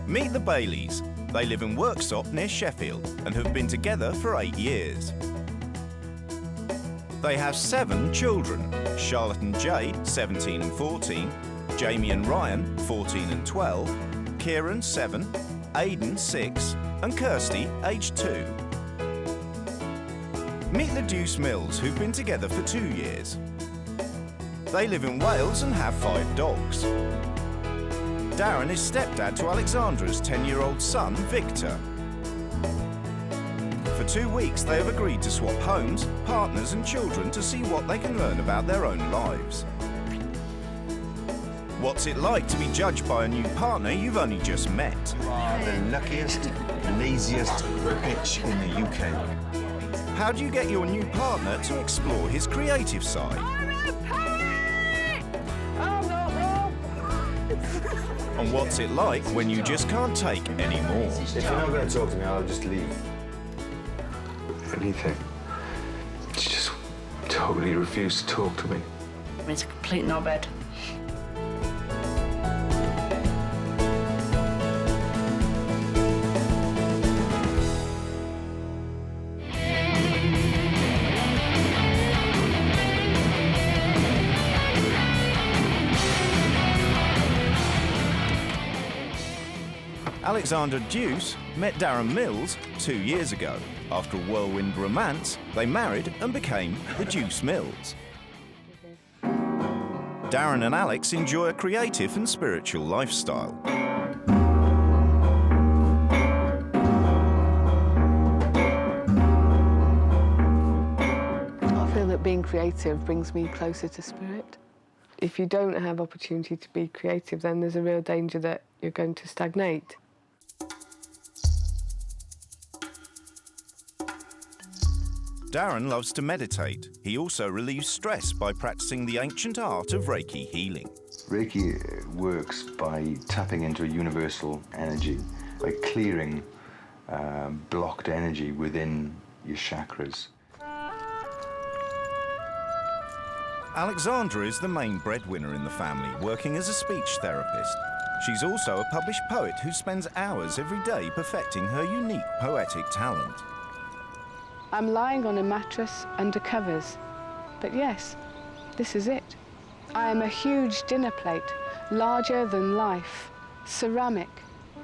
Meet the Baileys. They live in Worksop near Sheffield and have been together for 8 years. They have 7 children: Charlotte and Jay, 17 and 14, Jamie and Ryan, 14 and 12, Kieran, 7, Aidan, 6, and Kirsty, aged 2. Meet the Deuce Mills, who've been together for 2 years. They live in Wales and have 5 dogs. Darren is stepdad to Alexandra's 10-year-old son, Victor. For 2 weeks, they have agreed to swap homes, partners and children to see what they can learn about their own lives. What's it like to be judged by a new partner you've only just met? You are the luckiest, laziest bitch in the UK. How do you get your new partner to explore his creative side? And what's it like when you just can't take any more? If you're not going to talk to me, I'll just leave. Anything. She just totally refused to talk to me. It's a complete knobhead. Alexandra Deuce met Darren Mills 2 years ago. After a whirlwind romance, they married and became the Deuce Mills. Darren and Alex enjoy a creative and spiritual lifestyle. I feel that being creative brings me closer to spirit. If you don't have opportunity to be creative, then there's a real danger that you're going to stagnate. Darren loves to meditate. He also relieves stress by practicing the ancient art of Reiki healing. Reiki works by tapping into a universal energy, by clearing blocked energy within your chakras. Alexandra is the main breadwinner in the family, working as a speech therapist. She's also a published poet who spends hours every day perfecting her unique poetic talent. I'm lying on a mattress under covers, but yes, this is it. I am a huge dinner plate, larger than life, ceramic,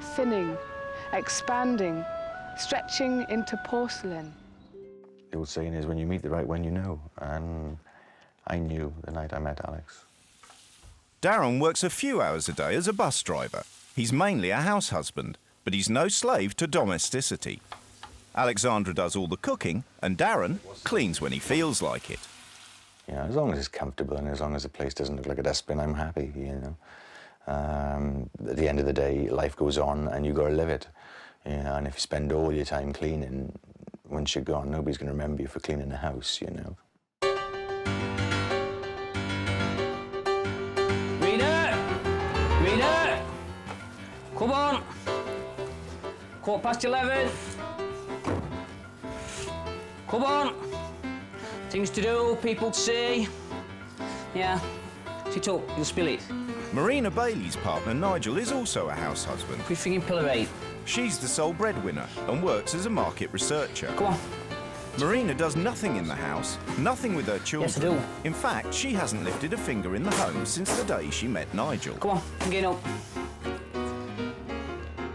thinning, expanding, stretching into porcelain. The old saying is, when you meet the right one, you know, and I knew the night I met Alex. Darren works a few hours a day as a bus driver. He's mainly a house husband, but he's no slave to domesticity. Alexandra does all the cooking, and Darren cleans when he feels like it. You know, as long as it's comfortable and as long as the place doesn't look like a dustbin, I'm happy, you know. At the end of the day, life goes on and you got to live it. You know, and if you spend all your time cleaning, once you're gone, nobody's going to remember you for cleaning the house, you know. Rita! Come on! 11:15. Come on! Things to do, people to see. Yeah. Sit up, you'll spill it. Marina Bailey's partner, Nigel, is also a house husband. Quit thinking pillar 8. She's the sole breadwinner and works as a market researcher. Come on. Marina does nothing in the house, nothing with her children. Yes, I do. In fact, she hasn't lifted a finger in the home since the day she met Nigel. Come on, I'm getting up.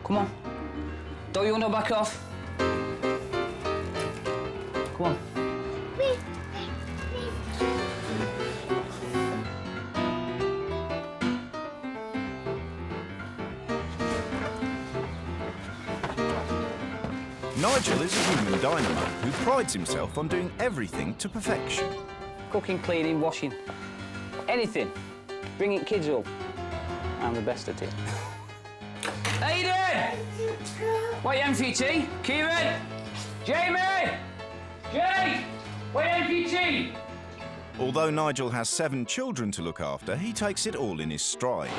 Come on. Don't you want to back off? Come on. Nigel is a human dynamo who prides himself on doing everything to perfection. Cooking, cleaning, washing. Anything. Bringing kids up. I'm the best at it. Aidan! What are you having for your tea? Kieran? Jamie! Jay! What are you having for your tea? Although Nigel has 7 children to look after, he takes it all in his stride.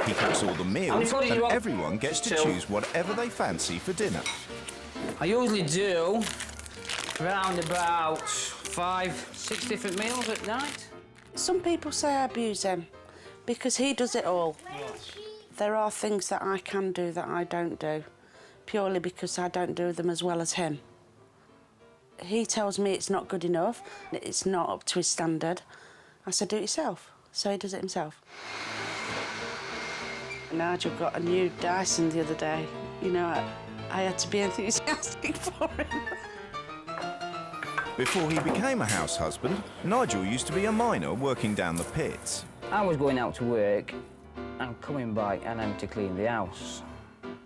He cooks all the meals and everyone gets to choose whatever they fancy for dinner. I usually do around about 5, 6 different meals at night. Some people say I abuse him because he does it all. There are things that I can do that I don't do, purely because I don't do them as well as him. He tells me it's not good enough, it's not up to his standard. I said, do it yourself. So he does it himself. Nigel got a new Dyson the other day. You know, I had to be enthusiastic for him. Before he became a house husband, Nigel used to be a miner working down the pits. I was going out to work and coming back and having to clean the house.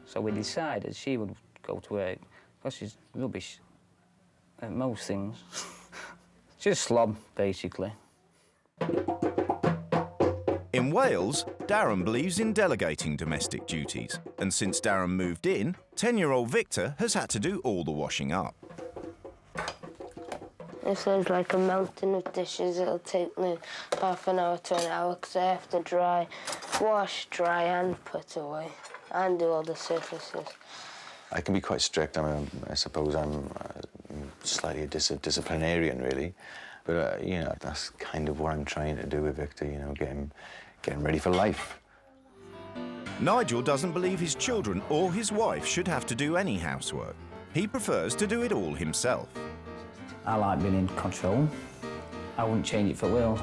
So we decided she would go to work because she's rubbish at most things. She's a slob, basically. In Wales, Darren believes in delegating domestic duties, and since Darren moved in, 10-year-old Victor has had to do all the washing up. If there's like a mountain of dishes, it'll take me half an hour to an hour because I have to wash, dry and put away and do all the surfaces. I can be quite strict. I suppose I'm slightly a disciplinarian, really. But, you know, that's kind of what I'm trying to do with Victor, you know, get him ready for life. Nigel doesn't believe his children or his wife should have to do any housework. He prefers to do it all himself. I like being in control. I wouldn't change it for Will.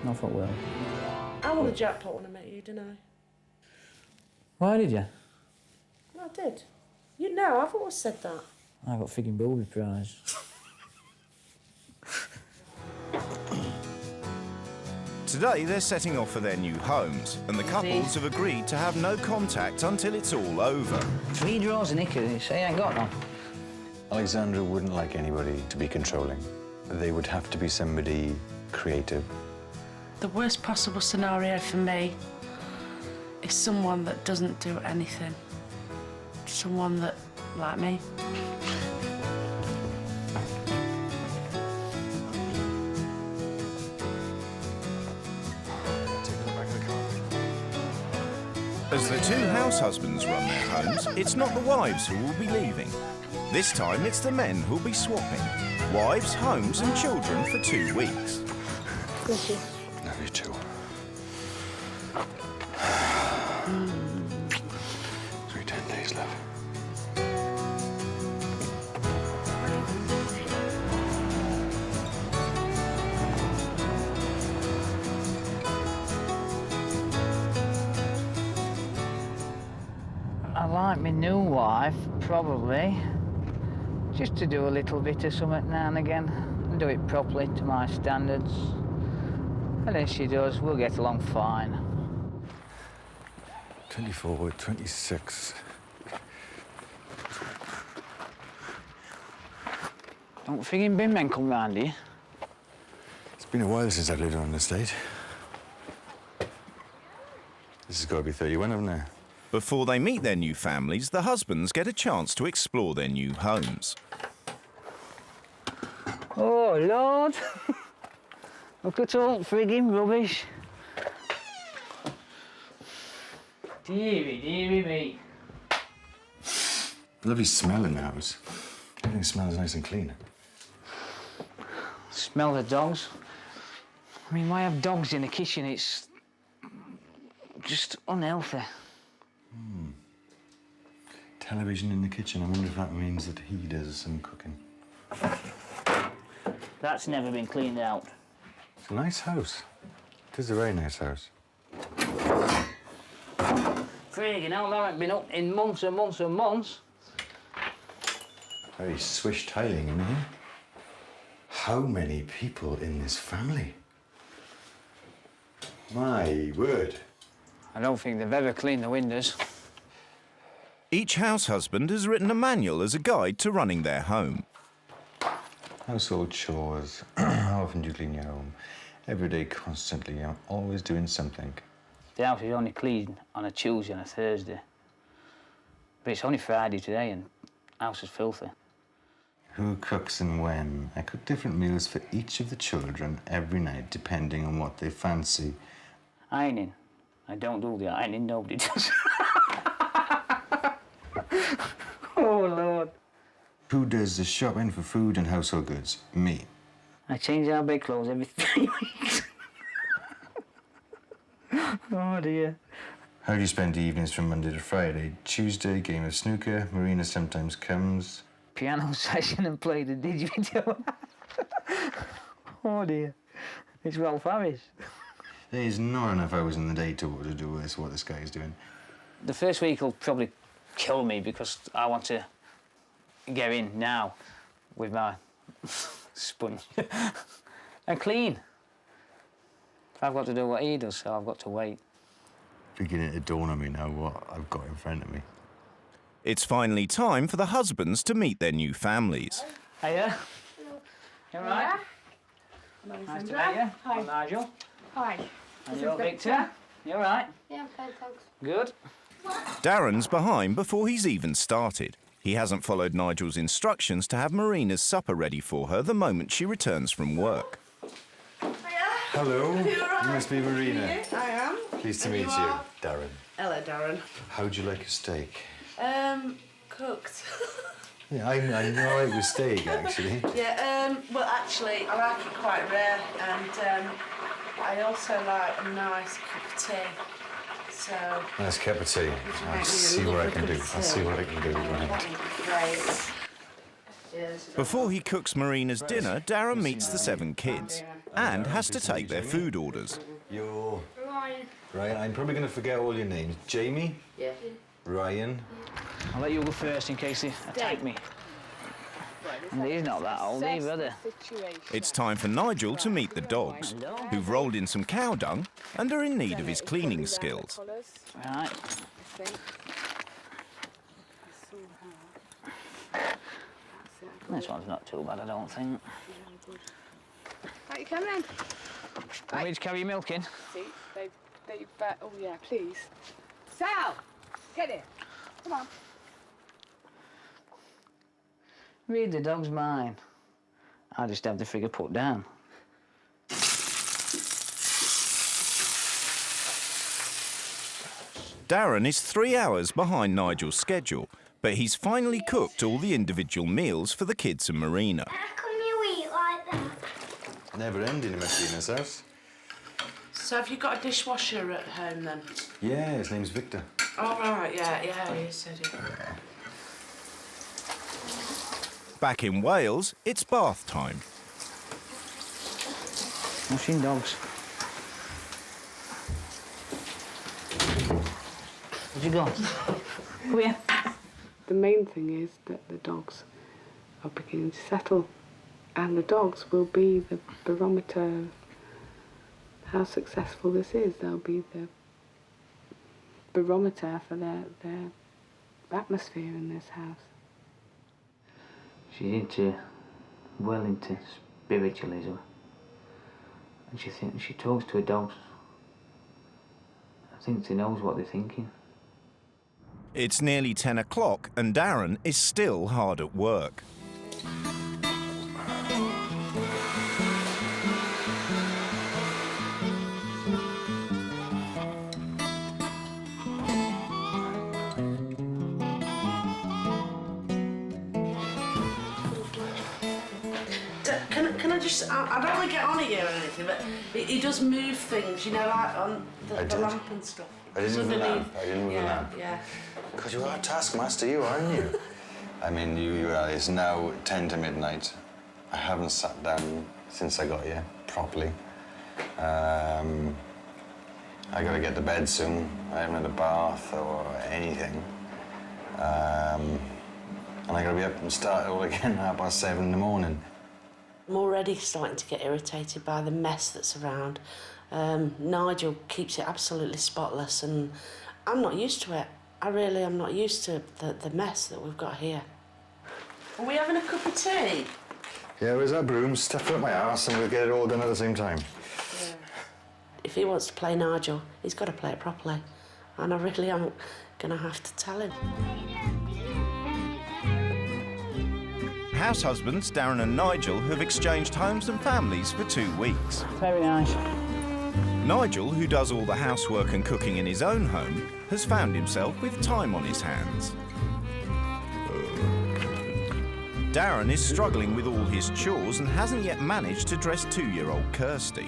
Not for Will. I won the jackpot when I met you, didn't I? Why did you? I did. You know, I've always said that. I got frigging booby prize. Today, they're setting off for their new homes, and the couples have agreed to have no contact until it's all over. 3 drawers of knickers, I ain't got none. Alexandra wouldn't like anybody to be controlling. They would have to be somebody creative. The worst possible scenario for me is someone that doesn't do anything. Someone that, like me. As the two house husbands run their homes, it's not the wives who will be leaving. This time, it's the men who'll be swapping. Wives, homes and children for 2 weeks. Thank you. Love you too. 10 days left. I like my new wife, probably. Just to do a little bit of something now and again, and do it properly to my standards. And if she does, we'll get along fine. 24, 26. Don't friggin' bin men come round here. It's been a while since I've lived on an estate. This has got to be 31, hasn't it? Before they meet their new families, the husbands get a chance to explore their new homes. Oh, Lord. Look at all that friggin' rubbish. Deary, deary me. Lovely smell in the house. Everything smells nice and clean. Smell the dogs. I mean, why have dogs in the kitchen? It's just unhealthy. Television in the kitchen. I wonder if that means that he does some cooking. That's never been cleaned out. It's a nice house. It is a very nice house. Friggin' hell, that ain't been up in months and months and months. Very swish tiling in here. How many people in this family? My word. I don't think they've ever cleaned the windows. Each house husband has written a manual as a guide to running their home. Household chores. How often do you clean your home? Every day, constantly. I'm always doing something. The house is only clean on a Tuesday and a Thursday. But it's only Friday today and the house is filthy. Who cooks and when? I cook different meals for each of the children every night, depending on what they fancy. Ironing. I don't do the ironing, nobody does. Oh, Lord. Who does the shopping for food and household goods? Me. I change our bedclothes every 3 weeks. Oh dear. How do you spend evenings from Monday to Friday? Tuesday, game of snooker. Marina sometimes comes. Piano session and play the didgeridoo. Oh dear. It's Ralph Harris. There's not enough hours in the day to do this, what this guy is doing. The first week will probably kill me because I want to get in now with my sponge and clean. I've got to do what he does, so I've got to wait. Beginning to dawn on me now what I've got in front of me. It's finally time for the husbands to meet their new families. Hiya. You all right? Nice to meet you. Hi. I'm Nigel. Hi. And you're Victor. You all right? Yeah, I'm fine, thanks. Good. Darren's behind before he's even started. He hasn't followed Nigel's instructions to have Marina's supper ready for her the moment she returns from work. Hello. You must be Marina. I am. Pleased to meet you, Darren. Hello, Darren. How'd you like a steak? Cooked. Yeah, I know I like the steak, actually. Yeah, well, actually, I like it quite rare, and I also like a nice cup of tea. So. Nice cup of tea. I'll see what I can do. I'll see what I can do. Great. Yes. Before he cooks Marina's dinner, Darren meets the 7 kids and has to take their food orders. You're... Ryan, I'm probably going to forget all your names. Jamie? Yeah. Ryan? I'll let you go first in case they attack me. And he's not that old either, are they? It's time for Nigel to meet the dogs, who've rolled in some cow dung and are in need of his cleaning skills. Right. This one's not too bad, I don't think. Right, you come then. Want me to carry your milk in? See, oh yeah, please. Sal, get it. Come on. Read the dog's mind. I just have the figure put down. Darren is 3 hours behind Nigel's schedule, but he's finally cooked all the individual meals for the kids and Marina. How come you eat like that? Never ending in Marina's house. So have you got a dishwasher at home then? Yeah, his name's Victor. Oh, right, yeah, you said it. Back in Wales, it's bath time. Washing dogs. Where'd you go? Come here. The main thing is that the dogs are beginning to settle, and the dogs will be the barometer of how successful this is. They'll be the barometer for their atmosphere in this house. She's well into spiritualism. And she talks to her dogs. I think she knows what they're thinking. It's nearly 10 o'clock and Darren is still hard at work. I don't want to get on here or anything, but he does move things, you know, like on the lamp and stuff. I didn't move the lamp. I didn't move the lamp. Yeah. Because you are a taskmaster, you aren't you? I mean, it's now 10 to midnight. I haven't sat down since I got here properly. I got to get to bed soon. I haven't had a bath or anything. And I got to be up and start it all again at 7:30 in the morning. I'm already starting to get irritated by the mess that's around. Nigel keeps it absolutely spotless and I'm not used to it. I really am not used to the mess that we've got here. Are we having a cup of tea? Yeah, where's that broom? Stuff it up my arse and we'll get it all done at the same time. Yeah. If he wants to play Nigel, he's got to play it properly. And I really am going to have to tell him. House husbands Darren and Nigel have exchanged homes and families for 2 weeks. Very nice. Nigel, who does all the housework and cooking in his own home, has found himself with time on his hands. Darren is struggling with all his chores and hasn't yet managed to dress 2-year-old Kirsty.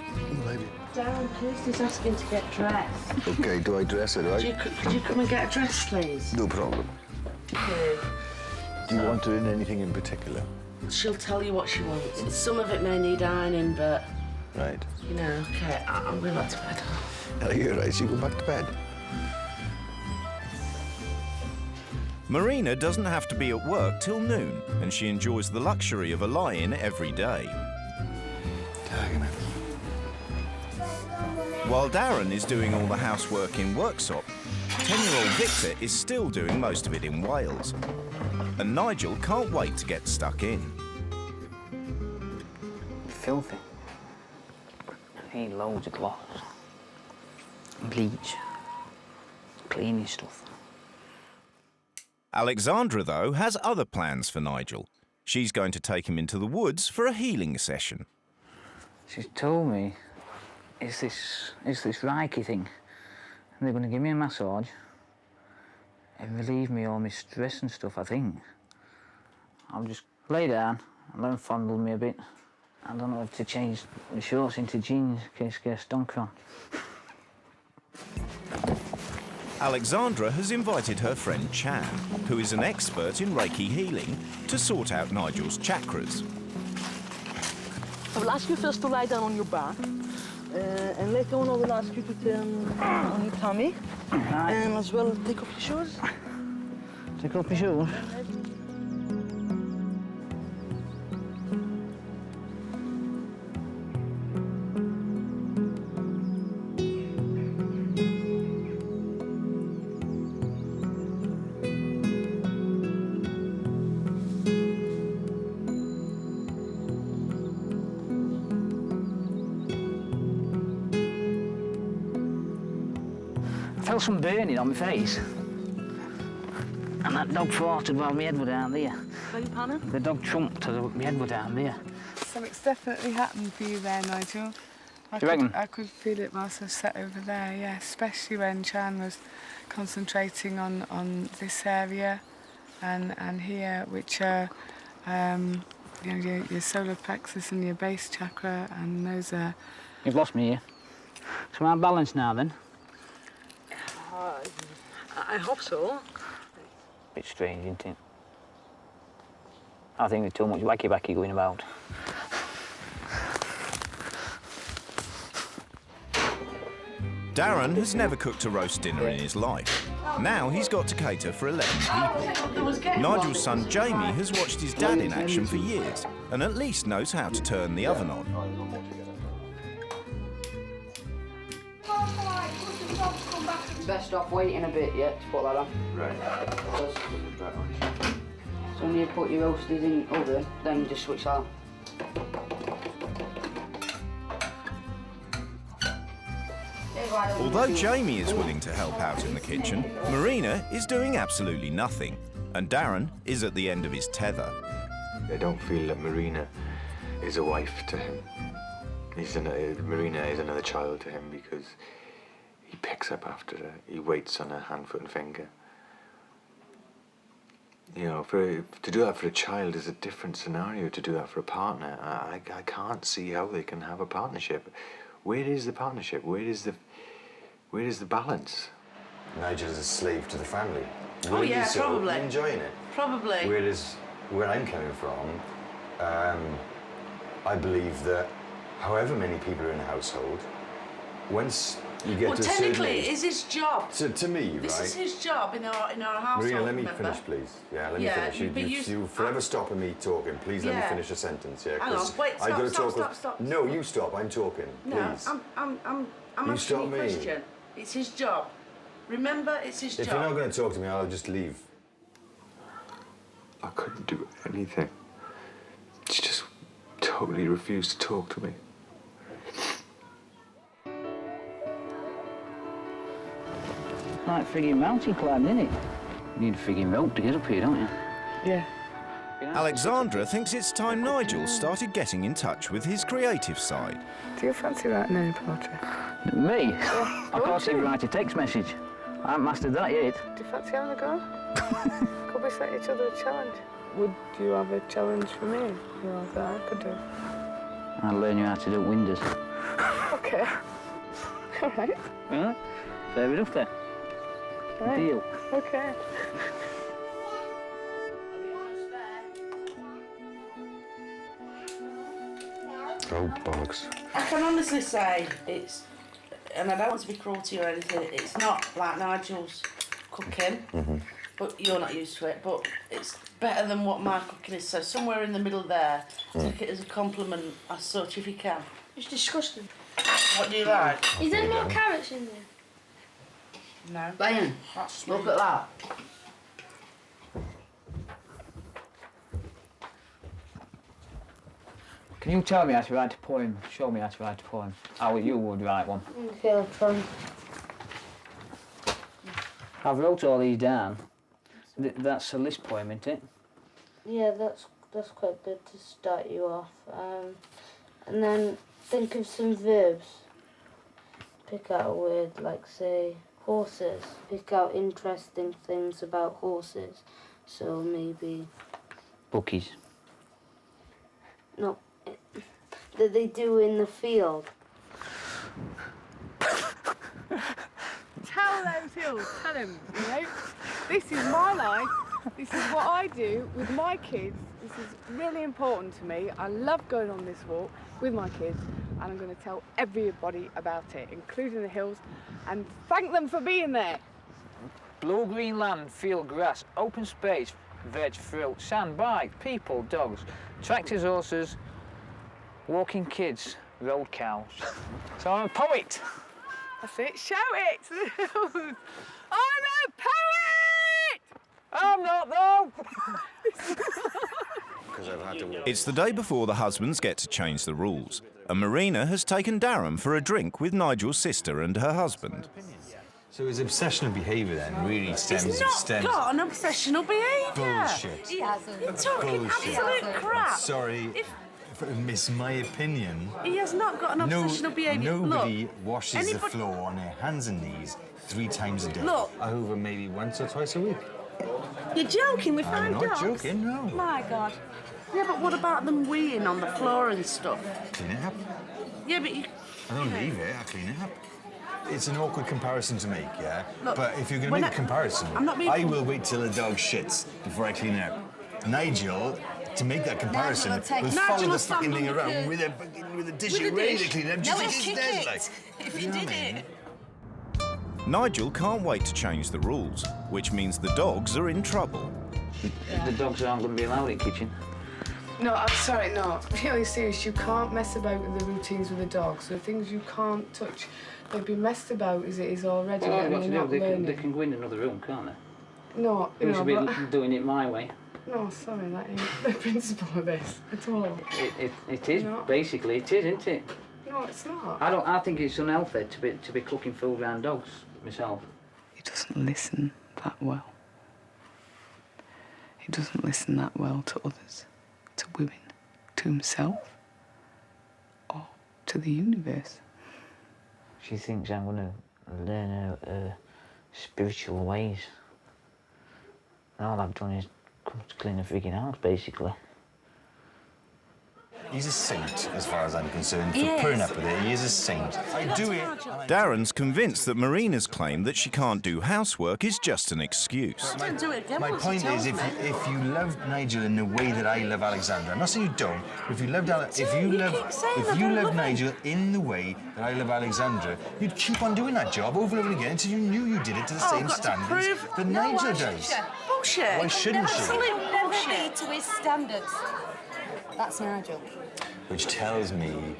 Darren, Kirsty's asking to get dressed. Okay, do I dress her, right? Could you come and get a dress, please? No problem. Do you want her in anything in particular? She'll tell you what she wants. Some of it may need ironing, but, Right. you know, okay, I'm going back to bed. Are you all right? So you go back to bed? Marina doesn't have to be at work till noon, and she enjoys the luxury of a lie-in every day. While Darren is doing all the housework in workshop, 10-year-old Victor is still doing most of it in Wales. And Nigel can't wait to get stuck in. Filthy. I need loads of cloths. Bleach. Cleaning stuff. Alexandra, though, has other plans for Nigel. She's going to take him into the woods for a healing session. She's told me it's this Reiki thing. And they're going to give me a massage and relieve me all my stress and stuff, I think. I'll just lay down and let them fondle me a bit. I don't know if to change the shorts into jeans in case I get stunk on. Alexandra has invited her friend Chan, who is an expert in Reiki healing, to sort out Nigel's chakras. I will ask you first to lie down on your back, and later on I will ask you to turn on your tummy, and as well take off your shoes. Take off my shoes? I felt some burning on my face. And that dog farted while my head was down there. Beg your pardon? The dog chumped as my head was down there. Something's definitely happened for you there, Nigel. Do you reckon? I could feel it whilst I sat over there, yeah, especially when Chan was concentrating on this area and here, which are you know, your solar plexus and your base chakra, and those are... You've lost me here. So I'm balanced now then? I hope so. Bit strange, isn't it? I think there's too much wacky-backy going about. Darren has never cooked a roast dinner in his life. Now he's got to cater for 11 people. Nigel's son Jamie has watched his dad in action for years and at least knows how to turn the oven on. Best off waiting a bit yet to put that on. Right. So when you put your roasties in oven, then you just switch that. Although Jamie is willing to help out in the kitchen, Marina is doing absolutely nothing, and Darren is at the end of his tether. I don't feel that Marina is a wife to him. Marina is another child to him because he picks up after her. He waits on her hand, foot and finger. You know, to do that for a child is a different scenario to do that for a partner. I can't see how they can have a partnership. Where is the partnership? Where is the balance? Nigel is a slave to the family. Oh yeah, probably. Enjoying it. Probably. Whereas where I'm coming from, I believe that however many people are in a household, once you get to a certain technically, age, it's his job. to me, This right? is his job in our household. Marina, let me remember? finish, please. Yeah, let me Yeah, finish. You forever stopping me talking. Please let me Yeah. finish a sentence. Yeah, Hang on, 'cause wait, I gotta stop. No, you stop. I'm talking. No, Please. I'm You asking stop you a me. question. It's his job. Remember, it's his If job. you're not going to talk to me, I'll just leave. I couldn't do anything. She just totally refused to talk to me. Like frigging mountain climbing, isn't it? You need a frigging rope to get up here, don't you? Yeah. Alexandra thinks it's time Nigel started getting in touch with his creative side. Do you fancy writing any poetry? Me? I can't even write a text message. I haven't mastered that yet. Do you fancy having a go? Could we set each other a challenge? would you have a challenge for me? You know, that I could do? I'll learn you how to do windows. Okay. All right. Right? Fair enough then. Right. Deal. Okay. Oh, bollocks. I can honestly say it's, and I don't want to be cruel to you or anything, it's not like Nigel's cooking, but you're not used to it, but it's better than what my cooking is, so somewhere in the middle there, take it as a compliment as such if you can. It's disgusting. What do you like? Is there more carrots in there? No. Ben, That's look at that. Can you tell me how to write a poem? Show me how to write a poem. How you would write one. Okay, I'll try. I've wrote all these down. That's a list poem, isn't it? Yeah, that's quite good to start you off. And then think of some verbs. Pick out a word like, say, horses. Pick out interesting things about horses. So maybe... Bookies. No, that they do in the field. Tell those hills, tell them, you know, this is my life, this is what I do with my kids, this is really important to me. I love going on this walk with my kids, and I'm going to tell everybody about it, including the hills, and thank them for being there. Blue-green land, field grass, open space, veg, fruit, sand, bike, people, dogs, tractors, horses, walking kids, road cows. So I'm a poet. That's it, shout it to the hills. I'm a poet! I'm not though. It's the day before the husbands get to change the rules, and Marina has taken Darren for a drink with Nigel's sister and her husband. So his obsessional behaviour then really stems... He's not got an obsessional behaviour. Bullshit. He hasn't. You're talking Bullshit. absolute crap. Sorry, if I miss my opinion. He has not got an obsessional behaviour. Nobody Look, washes the floor on their hands and knees 3 times a day. Look. Over maybe once or twice a week. You're joking with I'm 5 not dogs? joking, no. My God. Yeah, but what about them weeing on the floor and stuff? Clean it up. Yeah, but you... I don't leave it, I clean it up. It's an awkward comparison to make, yeah? Look, but if you're going to when make a comparison, I'm not being... I will wait till the dog shits before I clean it up. Nigel, to make that comparison, will follow the fucking thing around with a dish ready to clean it up just like he's dead, like. If you did it. Nigel can't wait to change the rules, which means the dogs are in trouble. The dogs aren't going to be allowed in the kitchen. No, I'm sorry, no. Really serious, you can't mess about with the routines with the dogs. The things you can't touch, they've been messed about as it is already, and they're not learning. They can go in another room, can't they? No, We should be doing it my way. No, sorry, that ain't the principle of this at all. It is, basically, it is, isn't it? No, it's not. I think it's unhealthy to be cooking food around dogs, myself. He doesn't listen that well. He doesn't listen that well to others, to women, to himself, or to the universe. She thinks I'm going to learn her spiritual ways. And all I've done is come to clean the freaking house, basically. He's a saint, as far as I'm concerned. For putting up with it, he is a saint. I do it. Darren's convinced that Marina's claim that she can't do housework is just an excuse. Don't do it again. My point is, if you love Nigel in the way that I love Alexandra, I'm not saying you don't, but if you loved Nigel in the way that I love Alexandra, you'd keep on doing that job over and over again until you knew you did it to the same standards that Nigel does. Bullshit. Why shouldn't she? Absolute bullshit to his standards. That's Nigel. Which tells me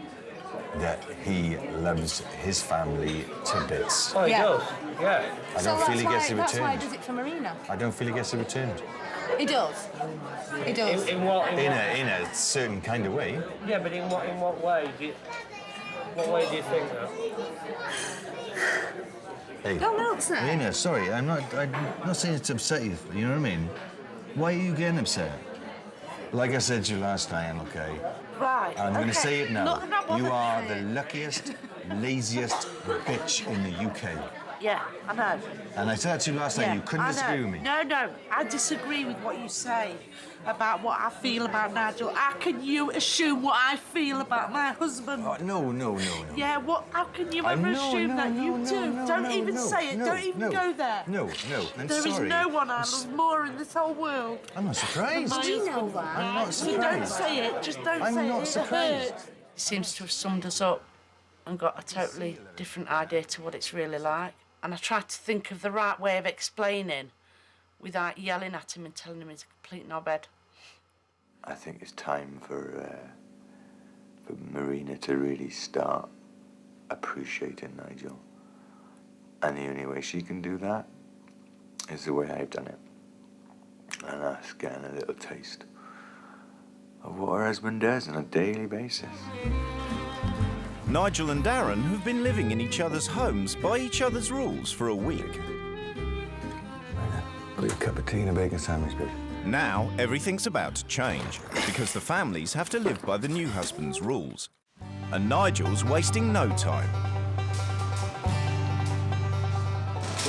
that he loves his family to bits. Oh, he does? Yeah. I don't feel he gets it That's why he returned. does it for Marina. I don't feel he gets it returned. He does. He does. In what In a certain kind of way. Yeah, but in what way do you think that? Hey, Go look, sir. Lena, sorry, I'm not saying it to upset you, you know what I mean? Why are you getting upset? Like I said to you last night, okay? Right. I'm going to say it now. Look, I'm not bothered You are with the it. luckiest, laziest bitch in the UK. Yeah, I know. And I said that to you last night, you couldn't I disagree know. with me. No, I disagree with what you say about what I feel about Nigel. How can you assume what I feel about my husband? Oh, no. Yeah, how can you ever assume that? You do. Don't even say it. Don't even go there. No, I'm There is sorry. no one I love more in this whole world. I'm not surprised. Do you know that? I'm not So don't surprised. say it. Just don't I'm say not it. surprised. It hurts. He seems to have summed us up and got a totally different idea to what it's really like. And I tried to think of the right way of explaining without yelling at him and telling him he's a complete knobhead. I think it's time for Marina to really start appreciating Nigel. And the only way she can do that is the way I've done it. And that's getting a little taste of what her husband does on a daily basis. Nigel and Darren have been living in each other's homes by each other's rules for a week. Got your cup of tea and a bacon sandwich, babe. Now everything's about to change because the families have to live by the new husband's rules. And Nigel's wasting no time.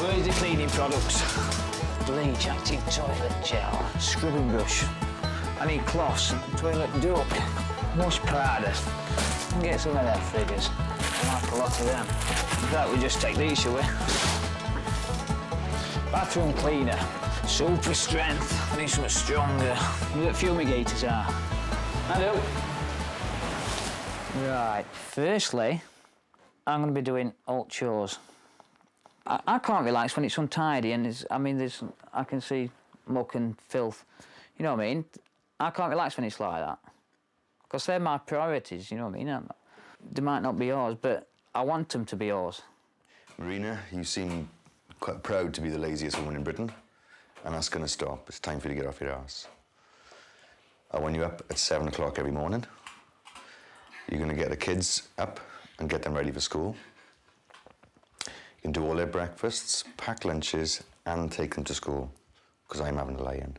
Where's the cleaning products? Bleach, active toilet gel, scrubbing brush. I need cloths, toilet duck, wash powder. Get some of them figures. I like a lot of them. In fact, we just take these, shall we? Bathroom cleaner, super strength. I need something stronger. You know what fumigators are? I do. Right, firstly, I'm going to be doing all chores. I can't relax when it's untidy and I can see muck and filth. You know what I mean? I can't relax when it's like that. Because they're my priorities, you know what I mean? They might not be yours, but I want them to be yours. Marina, you seem quite proud to be the laziest woman in Britain, and that's going to stop. It's time for you to get off your arse. I want you up at 7 o'clock every morning. You're going to get the kids up and get them ready for school. You can do all their breakfasts, pack lunches, and take them to school, because I'm having to lie in.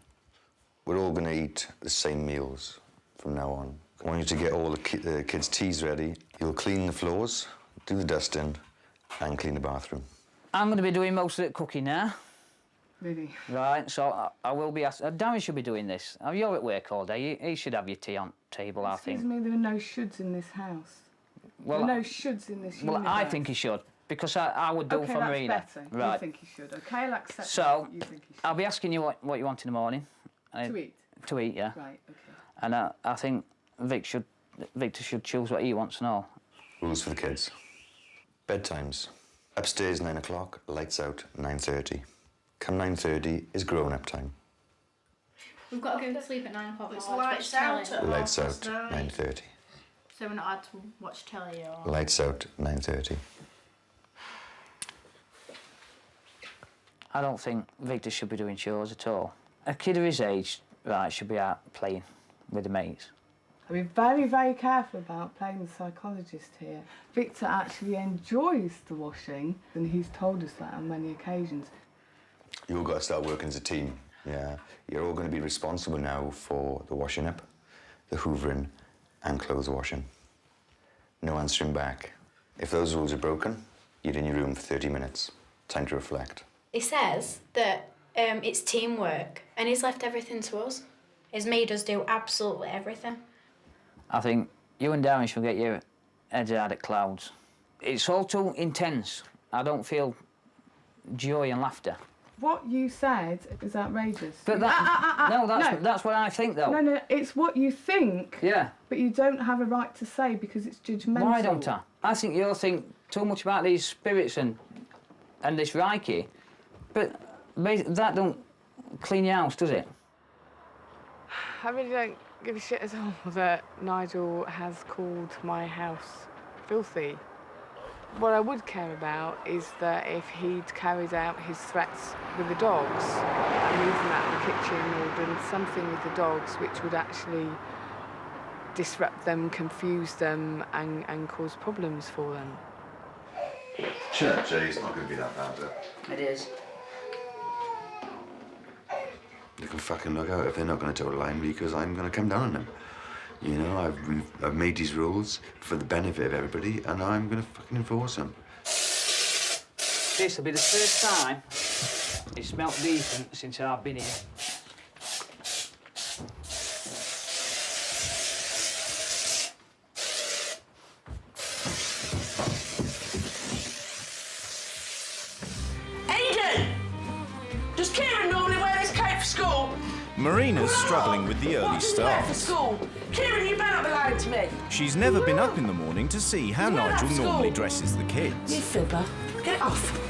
We're all going to eat the same meals from now on. I want you to get all the kids' teas ready. You'll clean the floors, do the dusting, and clean the bathroom. I'm going to be doing most of the cooking now. Really? Right, so I will be asked... Darren should be doing this. You're at work all day. You should have your tea on table, I think. Excuse me, there are no shoulds in this house. Well, there are no shoulds in this universe. Well, I think he should, because I would do it for Marina. Okay, that's better. Right. You think he should. Okay, I'll accept so, you think he should. I'll be asking you what you want in the morning. To eat? To eat, yeah. Right, okay. And I think Victor should choose what he wants and all. Rules for the kids. Bedtimes. Upstairs 9 o'clock, lights out 9:30. Come 9:30 is grown-up time. We've got to go to sleep at 9 o'clock. It's lights out at Lights out 9:30. So we're not allowed to watch telly or... Lights out 9:30. I don't think Victor should be doing chores at all. A kid of his age, right, should be out playing with the mates. I'll be very, very careful about playing the psychologist here. Victor actually enjoys the washing, and he's told us that on many occasions. You've all got to start working as a team. Yeah, you're all going to be responsible now for the washing up, the hoovering, and clothes washing. No answering back. If those rules are broken, you're in your room for 30 minutes. Time to reflect. He says that it's teamwork, and he's left everything to us. He's made us do absolutely everything. I think you and Darren should get your heads out of clouds. It's all too intense. I don't feel joy and laughter. What you said is outrageous. But that's what I think, though. No, it's what you think. Yeah. But you don't have a right to say because it's judgmental. Why don't I? I think you all think too much about these spirits and this Reiki, but that don't clean your house, does it? I really don't give a shit at all that Nigel has called my house filthy. What I would care about is that if he'd carried out his threats with the dogs, moving them out of the kitchen or done something with the dogs which would actually disrupt them, confuse them and cause problems for them. Sure, Jay, it's not going to be that bad, but... It is. They can fucking look out if they're not going to toe the line because I'm going to come down on them. You know, I've made these rules for the benefit of everybody and I'm going to fucking enforce them. This will be the first time it's smelt decent since I've been here. Does Kieran normally wear his coat for school? Marina's struggling with the early For start. school. Kieran, you better not be lying to me. She's never been up in the morning to see how Wear that Nigel for school. normally dresses the kids. You fibber. Get it off.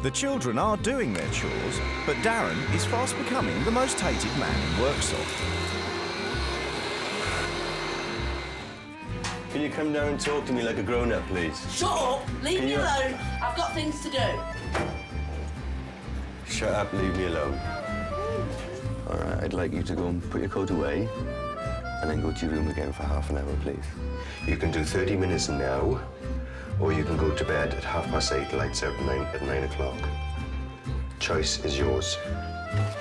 The children are doing their chores, but Darren is fast becoming the most hated man in Worksop. Can you come down and talk to me like a grown-up, please? Shut up. Leave me alone. I've got things to do. Shut up, leave me alone. All right, I'd like you to go and put your coat away and then go to your room again for half an hour, please. You can do 30 minutes now, or you can go to bed at 8:30, lights out at 9 o'clock. Choice is yours.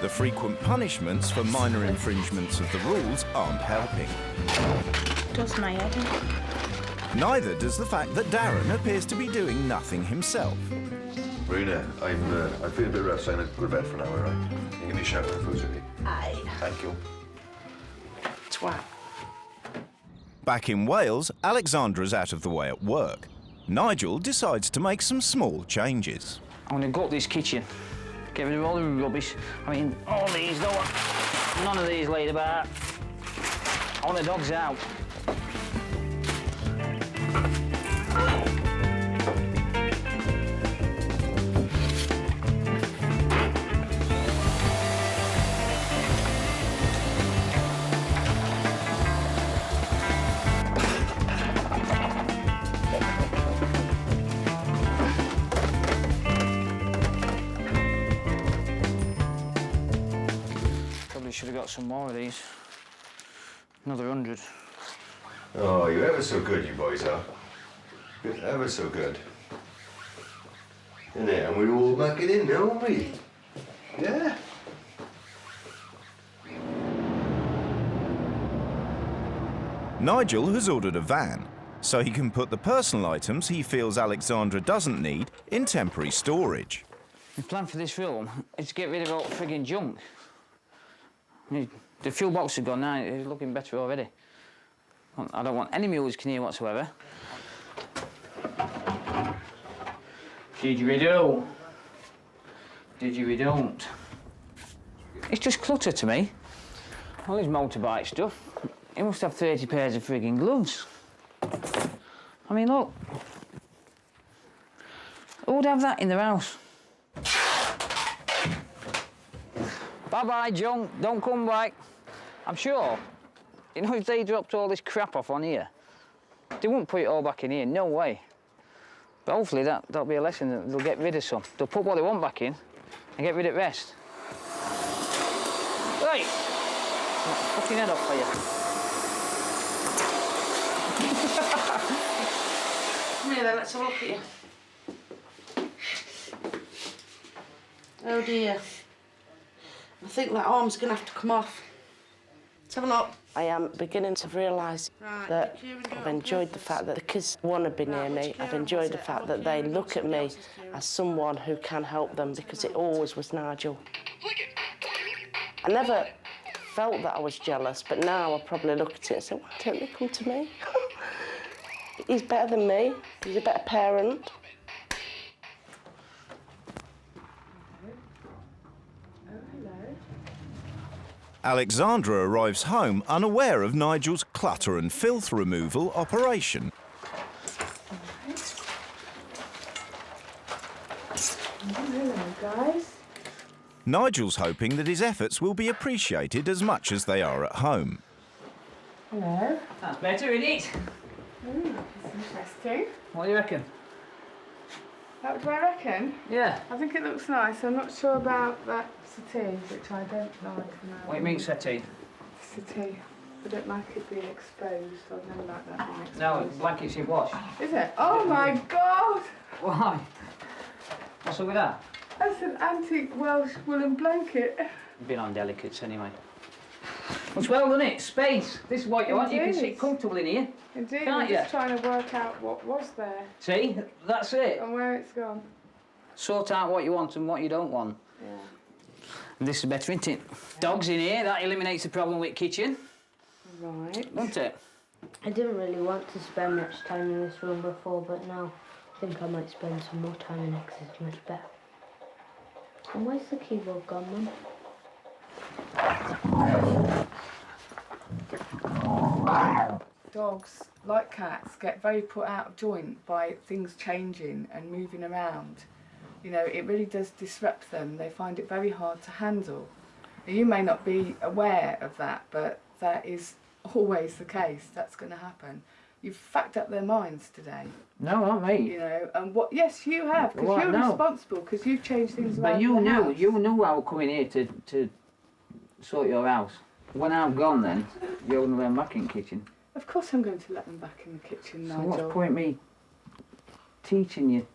The frequent punishments for minor infringements of the rules aren't helping. Does my head in. Neither does the fact that Darren appears to be doing nothing himself. Marina, I feel a bit rough, so I'm going to go to bed for an hour, right? You can give me a shout when the food's ready. Aye. Thank you. Twat. Back in Wales, Alexandra's out of the way at work. Nigel decides to make some small changes. I'm going to gut this kitchen. Get rid of all the rubbish. I mean, all these, none of these laid about. I want the dogs out. Probably should have got some more of these. Another 100. Oh, you're ever so good, you boys are. You're ever so good. Isn't it? And we're all back it in now, aren't we? Yeah? Nigel has ordered a van, so he can put the personal items he feels Alexandra doesn't need in temporary storage. My plan for this room is to get rid of all the frigging junk. I mean, the fuel box has gone now, it's looking better already. I don't want any music in here whatsoever. Didgeridoo. Didgeridoo. It's just clutter to me. All his motorbike stuff. He must have 30 pairs of frigging gloves. I mean, look. Who would have that in their house? Bye-bye, junk. Don't come back. I'm sure, you know, if they dropped all this crap off on here, they wouldn't put it all back in here, no way. But hopefully that'll be a lesson, that they'll get rid of some. They'll put what they want back in and get rid of the rest. Right, fucking head off for you. Come here then, let's have a look at you. Oh dear. I think that arm's going to have to come off. Let's have a look. I am beginning to realise Right, that Kieran, do it I've on enjoyed the purpose. fact that the kids want to be near Right, me. which I've Kieran enjoyed was the it? fact Oh, that they Kieran, look at somebody me else's Kieran. as someone who can help them, because it always was Nigel. I never felt that I was jealous, but now I probably look at it and say, why don't they come to me? He's better than me. He's a better parent. Alexandra arrives home unaware of Nigel's clutter and filth removal operation. Hello, guys. Nigel's hoping that his efforts will be appreciated as much as they are at home. Hello. That's better, isn't it? That's interesting. What do you reckon? What do I reckon? Yeah. I think it looks nice. I'm not sure about that settee, which I don't like. What do you mean, settee? Settee. I don't like it being exposed. I don't like that being exposed. No, blankets you wash. Is it? Oh my God! Why? What's up with that? That's an antique Welsh woolen blanket. Been on delicates anyway. It's well done, it. Space. This is what you want. You can Indeed. sit comfortable in here. Indeed, Can't I'm you? just trying to work out what was there See? That's it. and where it's gone. Sort out what you want and what you don't want. Yeah. And this is better, isn't it? Dogs in here, that eliminates the problem with kitchen, Right. doesn't it? I didn't really want to spend much time in this room before, but now I think I might spend some more time in it because it's much better. And where's the keyboard gone, Mum? Dogs, like cats, get very put out of joint by things changing and moving around. You know, it really does disrupt them. They find it very hard to handle. Now, you may not be aware of that, but that is always the case. That's going to happen. You've fucked up their minds today. No, not me. You know, and what? Yes, you have, because Well, you're no. responsible, because you've changed things around. But you in the knew, house. you knew I was coming here to sort your house. When I'm gone then, you're going to let them back in the kitchen. Of course I'm going to let them back in the kitchen, So Nigel. what's the point me teaching you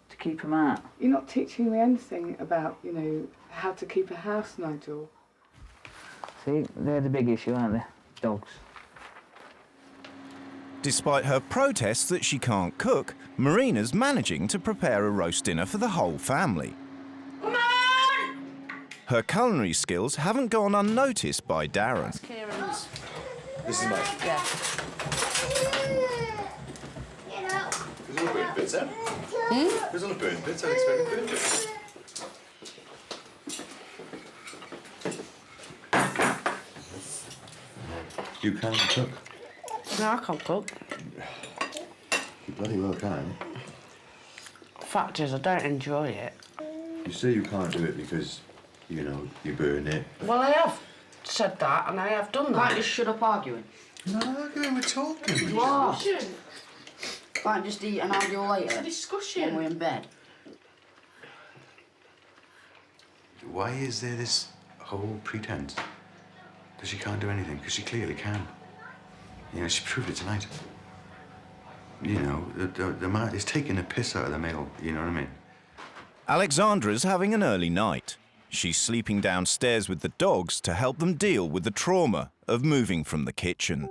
to keep them out? You're not teaching me anything about, you know, how to keep a house, Nigel. See, they're the big issue, aren't they? Dogs. Despite her protests that she can't cook, Marina's managing to prepare a roast dinner for the whole family. Her culinary skills haven't gone unnoticed by Darren. Kieran's. This is mine. Yeah. There's all burnt bits, eh? There's all burnt bits. I expected burnt bits. You can cook. No, I can't cook. You bloody well can. Fact is, I don't enjoy it. You say you can't do it because, you know, you burn it. Well, I have said that, and I have done that. Can't just shut up arguing. No, we're talking. You are. Can't just eat and argue later. Discussion. When we're in bed. Why is there this whole pretense that she can't do anything? Because she clearly can. You know, she proved it tonight. You know, the man is taking a piss out of the male, you know what I mean? Alexandra's having an early night. She's sleeping downstairs with the dogs to help them deal with the trauma of moving from the kitchen.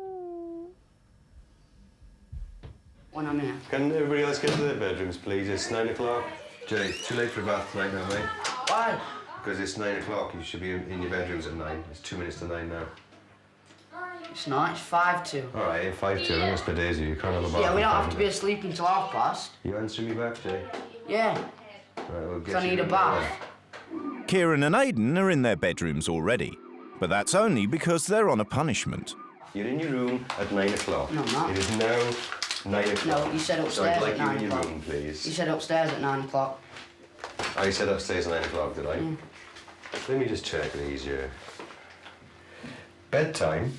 When I'm here. Can everybody else get to their bedrooms, please? It's 9 o'clock. Jay, too late for a bath tonight now, mate. Why? Because it's 9 o'clock. You should be in your bedrooms at 9. It's 2 minutes to 9 now. It's not. It's 5 to. All right, 5 to. That's per days. You can't have a bath. Yeah, we don't in have to 5 be minutes. asleep until 5:30. You answer me back, Jay. Yeah. Right, we'll get I you need a in bath. Kieran and Aidan are in their bedrooms already, but that's only because they're on a punishment. You're in your room at 9 o'clock. No, I'm not. It is now 9 o'clock. No, you said So upstairs I'd like at you 9 in your o'clock. room, please. You said upstairs at 9 o'clock. I said upstairs at 9 o'clock, did I? Mm. Let me just check these here. Bedtime,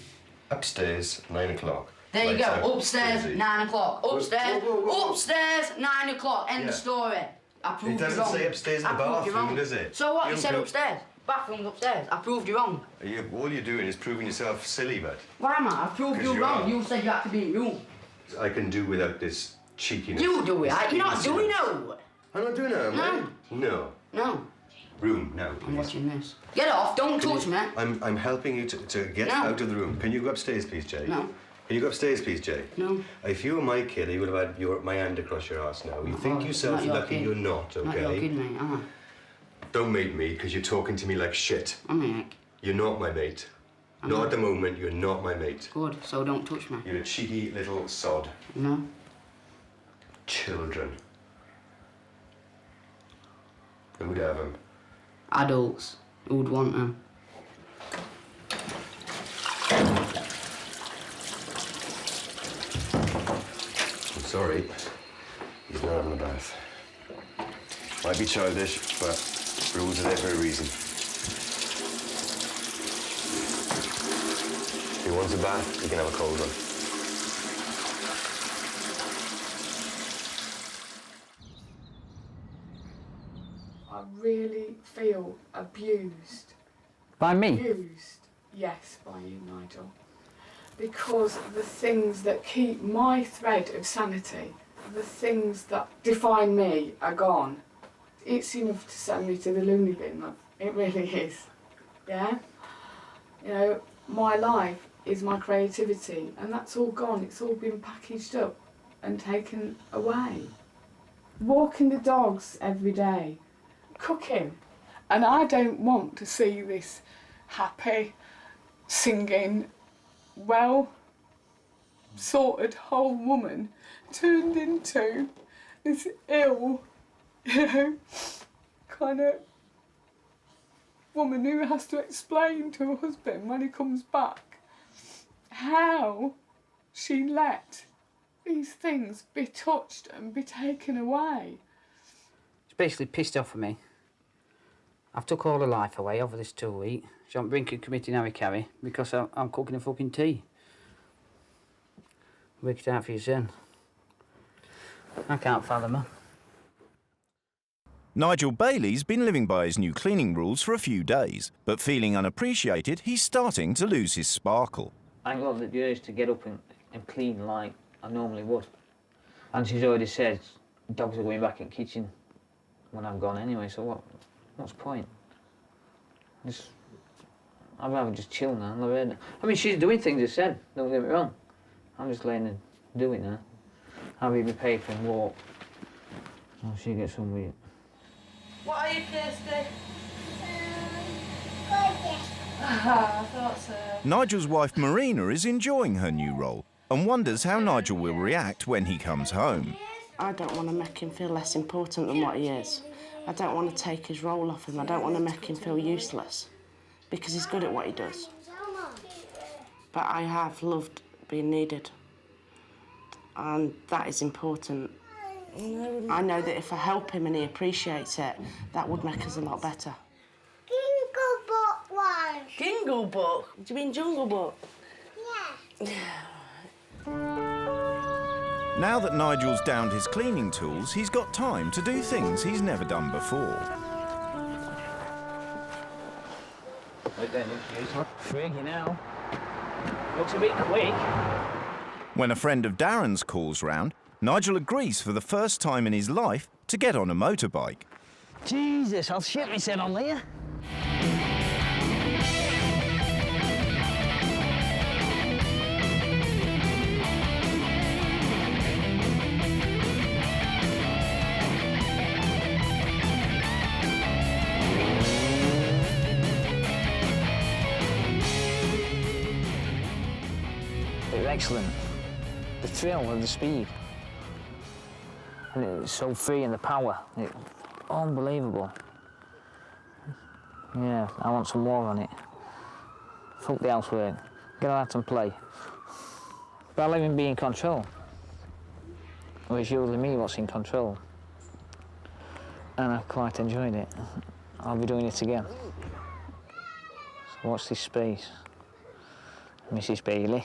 upstairs, 9 o'clock. There you Lights go. out, Upstairs, busy. 9 o'clock. Upstairs, whoa. upstairs, 9 o'clock. End Yeah. of story. I proved It you doesn't wrong. say upstairs in I the proved you bathroom, wrong. does it? So what? You don't said pro- upstairs. Bathroom's upstairs. I proved you wrong. All you're doing is proving yourself silly, bud. Why am I? I proved 'Cause you you wrong. are. You said you had to be in your room. I can do without this cheekiness. You do it. this You're not doing innocence. it. I'm not doing it, am I? No. No. Room, now, I'm please. watching this. Get off. Don't Can touch you- me. I'm helping you to get No. out of the room. Can you go upstairs, please, Jay? No. Can you go upstairs, please, Jay? No. If you were my kid, you would have had my hand across your arse now. You think Oh, yourself not your lucky kid. you're not, okay? Not your kid, mate. Am I? Don't mate me, because you're talking to me like shit. I'm a You're not my mate. I'm Not not. at the moment, you're not my mate. Good. So don't touch me. You're a cheeky little sod. No. Children. Who'd have them? Adults who would want them. I'm sorry. He's not having a bath. Might be childish, but rules are there for a reason. If he wants a bath, he can have a cold one. I really feel abused. By me? Abused, yes, by you, Nigel. Because the things that keep my thread of sanity, the things that define me, are gone. It's enough to send me to the loony bin, love. It really is. Yeah? You know, my life is my creativity, and that's all gone. It's all been packaged up and taken away. Walking the dogs every day, cooking, and I don't want to see this happy, singing, well-sorted whole woman turned into this ill, kind of woman who has to explain to her husband when he comes back how she let these things be touched and be taken away. She's basically pissed off at me. I've took all her life away over this 2 week. She on brink of committing Harry Carry because I'm cooking a fucking tea. Work it out for yourself. I can't fathom her. Nigel Bailey's been living by his new cleaning rules for a few days, but feeling unappreciated, he's starting to lose his sparkle. I ain't got the urge to get up and clean like I normally would. And she's already said dogs are going back in the kitchen when I'm gone anyway, so what's the point? I'd rather just chill now. I mean, she's doing things as said, don't get me wrong. I'm just letting her do it now. I'll read my paper and walk. Oh, she gets on with it. What are you, Kirsty? I thought so. Nigel's wife Marina is enjoying her new role and wonders how Nigel will react when he comes home. I don't want to make him feel less important than what he is. I don't want to take his role off him. I don't want to make him feel useless because he's good at what he does. But I have loved being needed, and that is important. I know that if I help him and he appreciates it, that would make us a lot better. Jingle Book one. Jingle Book? Do you mean Jungle Book? Yeah. Now that Nigel's downed his cleaning tools, he's got time to do things he's never done before. Freaky now. Looks a bit quick. When a friend of Darren's calls round, Nigel agrees for the first time in his life to get on a motorbike. Jesus, I'll shit myself on there. It was excellent. The thrill of the speed. And it was so free in the power. Unbelievable. Yeah, I want some more on it. Fuck the housework. Get out and play. But I let him be in control. Well, it's usually me what's in control. And I quite enjoyed it. I'll be doing it again. So watch this space. Mrs. Bailey.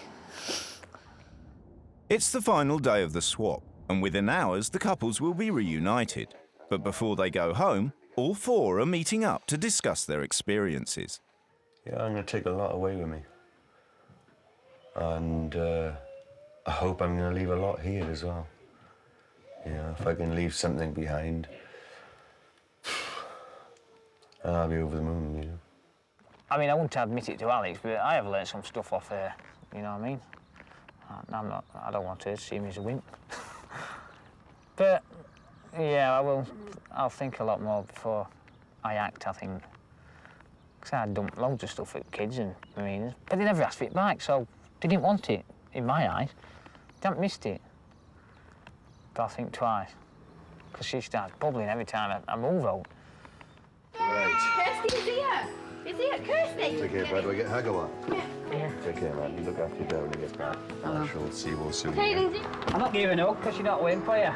It's the final day of the swap, and within hours the couples will be reunited. But before they go home, all four are meeting up to discuss their experiences. Yeah, I'm going to take a lot away with me. And I hope I'm going to leave a lot here as well. You know, if I can leave something behind, I'll be over the moon, you know. I mean, I wouldn't admit it to Alex, but I have learned some stuff off her, you know what I mean? I don't want her to see me as a wimp. But, yeah, I'll think a lot more before I act, I think. Because I dumped loads of stuff at kids and marinas, but they never asked for it back, so they didn't want it, in my eyes. They haven't missed it. But I'll think twice, because she starts bubbling every time I move out. Right. Kirsty's here. Is he at Kirsty? Take care, bud. Do I get a hug or what? Yeah. Take care, man. You look after your dad when he gets back. I shall see you all soon. Okay, Lindsay. I'm not giving up, because you're not wimp, are you?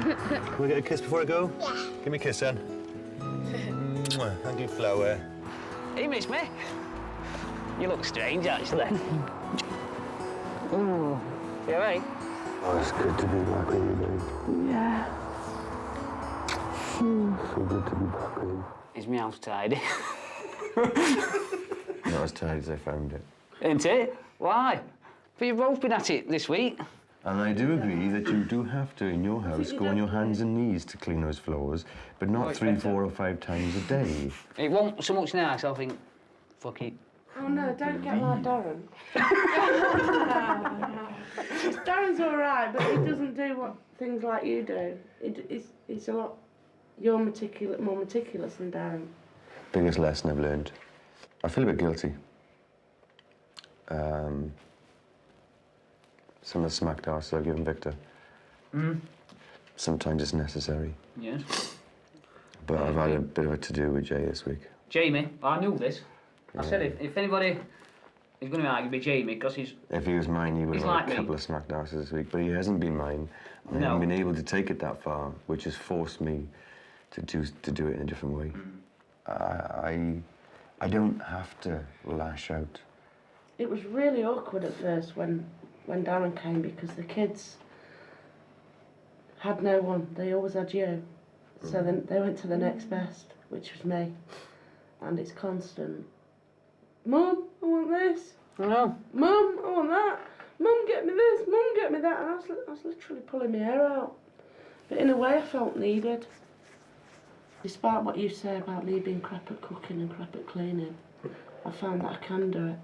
Can we get a kiss before I go? Yeah. Give me a kiss, then. Thank you, Flower. You miss me? You look strange, actually. Ooh. You all right? Oh, it's good to be back with you, babe. Yeah. So good to be back with you. Is my house tidy? Not as tidy as I found it. Ain't it? Why? But you've both been at it this week. And I do agree that you do have to, in your house, go on your hands and knees to clean those floors, but not 3, 4 or 5 times a day. It won't so much now, so I think, fuck it. Oh no, don't get like Darren. Darren's all right, but he doesn't do things like you do. It's a lot. You're more meticulous than Darren. Biggest lesson I've learned. I feel a bit guilty. Some of the smacked arse I've given Victor. Sometimes it's necessary. Yes. But I've had a bit of a to-do with Jay this week. Jamie, I knew this. I said if anybody is going to argue, it'd be Jamie, because he's... If he was mine, he would have had like a couple me. of smacked arses this week, but he hasn't been mine. I haven't been able to take it that far, which has forced me to do it in a different way. I don't have to lash out. It was really awkward at first when Darren came, because the kids had no one. They always had you. So then they went to the next best, which was me. And it's constant. Mum, I want this. No. Mum, I want that. Mum, get me this. Mum, get me that. And I was literally pulling my hair out. But in a way, I felt needed. Despite what you say about me being crap at cooking and crap at cleaning, I found that I can do it.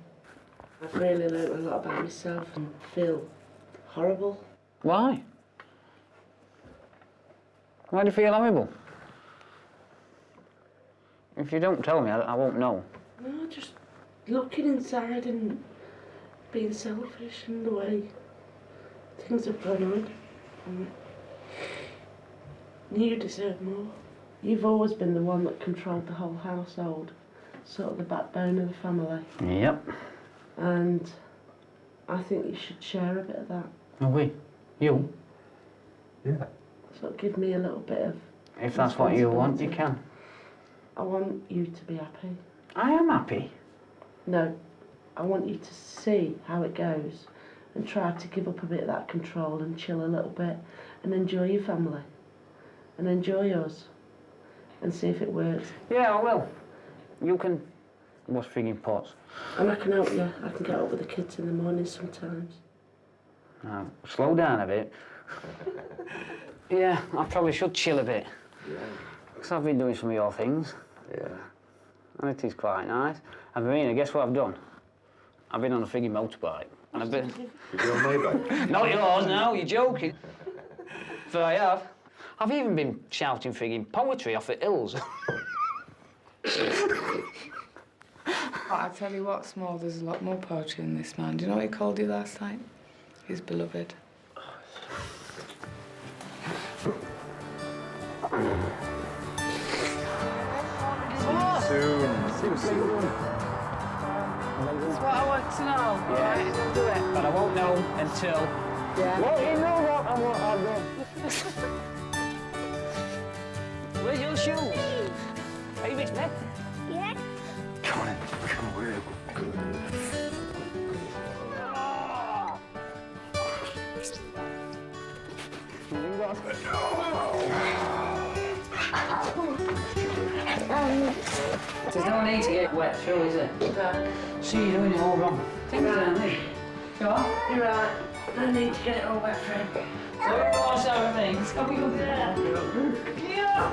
I've really learnt a lot about myself and feel horrible. Why? Why do you feel horrible? If you don't tell me, I won't know. No, just looking inside and being selfish in the way things have gone on. And you deserve more. You've always been the one that controlled the whole household, sort of the backbone of the family. Yep. And I think you should share a bit of that. Oh, we? You? Yeah. Sort of give me a little bit of... If that's what you want, you can. I want you to be happy. I am happy. No, I want you to see how it goes and try to give up a bit of that control and chill a little bit and enjoy your family and enjoy us and see if it works. Yeah, I will. You can wash frigging pots. And I can help you. I can get up with the kids in the morning sometimes. Now, slow down a bit. Yeah, I probably should chill a bit. Yeah. Because I've been doing some of your things. Yeah. And it is quite nice. And Marina, guess what I've done? I've been on a frigging motorbike. And I've been... You're on my bike? Not yours now, you're joking. But I have. I've even been shouting frigging poetry off the hills. I tell you what, Small, there's a lot more poetry in this man. Do you know what he called you last night? His beloved. Soon. That's what I want to know. Yeah. Right, do it. But I won't know until... Yeah. Won't you know what and what I've done? Where's your shoes? Are you mixed bed? Yeah. Come on, come on, we're good. There's no need to get wet through, is it? No. See, you're doing it all wrong. Things down there. You are? You're right. No need to get it all wet for him. So you wash everything. It's coming up there. Yeah.